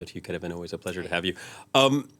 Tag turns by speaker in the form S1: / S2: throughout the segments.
S1: But you could have been always a pleasure to have you.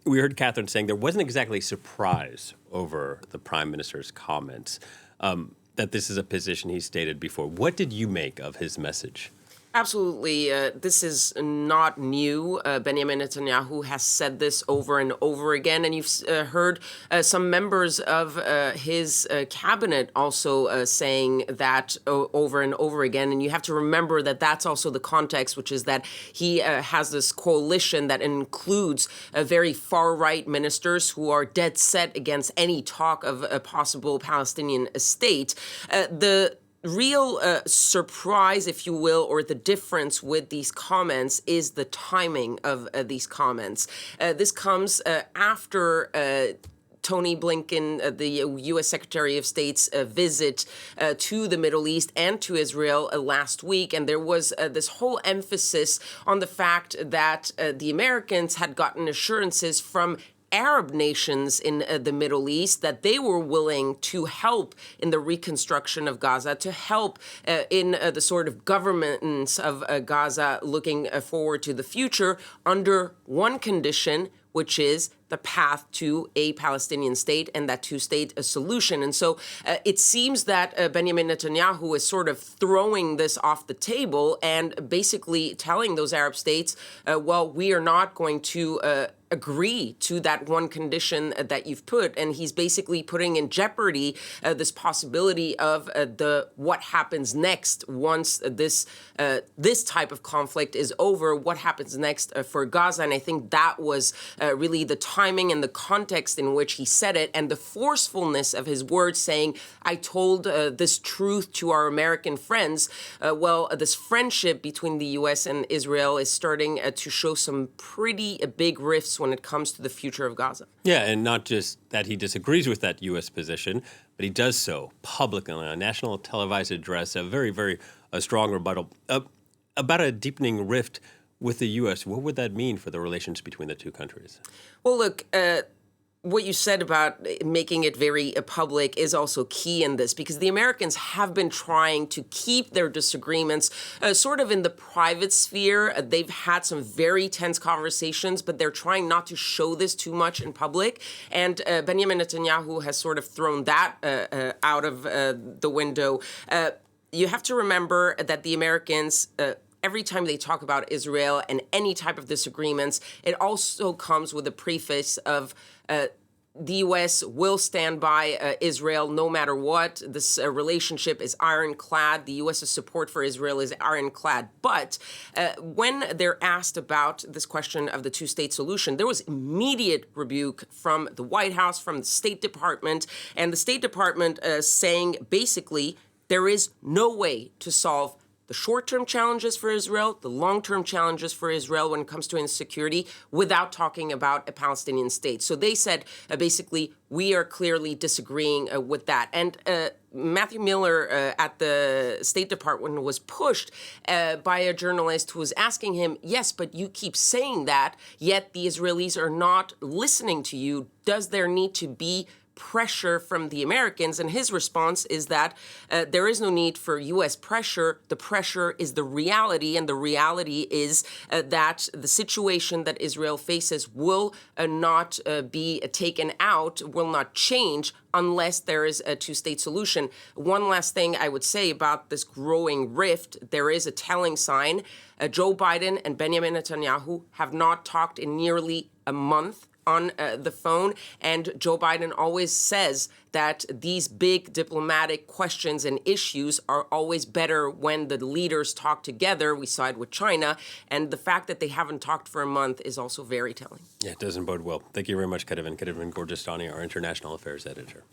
S1: We heard Catherine saying there wasn't exactly surprise over the prime minister's comments, that this is a position he stated before. What did you make of his message?
S2: Absolutely. This is not new. Benjamin Netanyahu has said this over and over again, and you've heard some members of his cabinet also saying that over and over again. And you have to remember that that's also the context, which is that he has this coalition that includes very far-right ministers who are dead set against any talk of a possible Palestinian state. The real surprise, if you will, or the difference with these comments is the timing of these comments. This comes after Tony Blinken, the U.S. Secretary of State's visit to the Middle East and to Israel last week. And there was this whole emphasis on the fact that the Americans had gotten assurances from Arab nations in the Middle East that they were willing to help in the reconstruction of Gaza, to help in the sort of governance of Gaza looking forward to the future under one condition, which is the path to a Palestinian state and that two-state solution. And so it seems that Benjamin Netanyahu is sort of throwing this off the table and basically telling those Arab states, well, we are not going to agree to that one condition that you've put. And he's basically putting in jeopardy this possibility of the what happens next once this type of conflict is over, what happens next for Gaza. And I think that was really the timing and the context in which he said it and the forcefulness of his words saying, I told this truth to our American friends. Well, this friendship between the U.S. and Israel is starting to show some pretty big rifts when it comes to the future of Gaza.
S1: Yeah, and not just that he disagrees with that U.S. position, but he does so publicly on a national televised address, a very, very strong rebuttal. About a deepening rift with the U.S., what would that mean for the relations between the two countries?
S2: Well, look, what you said about making it very public is also key in this, because the Americans have been trying to keep their disagreements sort of in the private sphere. They've had some very tense conversations, but they're trying not to show this too much in public. And Benjamin Netanyahu has sort of thrown that out of the window. You have to remember that the Americans every time they talk about Israel and any type of disagreements, it also comes with a preface of the U.S. will stand by Israel no matter what. This relationship is ironclad. The U.S.'s support for Israel is ironclad. But when they're asked about this question of the two-state solution, there was immediate rebuke from the White House, from the State Department, and the State Department saying basically there is no way to solve the short-term challenges for Israel, the long-term challenges for Israel when it comes to insecurity, without talking about a Palestinian state. So they said, basically, we are clearly disagreeing with that. And Matthew Miller at the State Department was pushed by a journalist who was asking him, yes, but you keep saying that, yet the Israelis are not listening to you. Does there need to be pressure from the Americans? And his response is that there is no need for U.S. pressure. The pressure is the reality, and the reality is that the situation that Israel faces will not be taken out, will not change unless there is a two-state solution. One last thing I would say about this growing rift, there is a telling sign. Joe Biden and Benjamin Netanyahu have not talked in nearly a month on the phone, and Joe Biden always says that these big diplomatic questions and issues are always better when the leaders talk together. We saw it with China, and the fact that they haven't talked for a month is also very telling.
S1: Yeah, it doesn't bode well. Thank you very much, Keravan Gorgestani, our international affairs editor.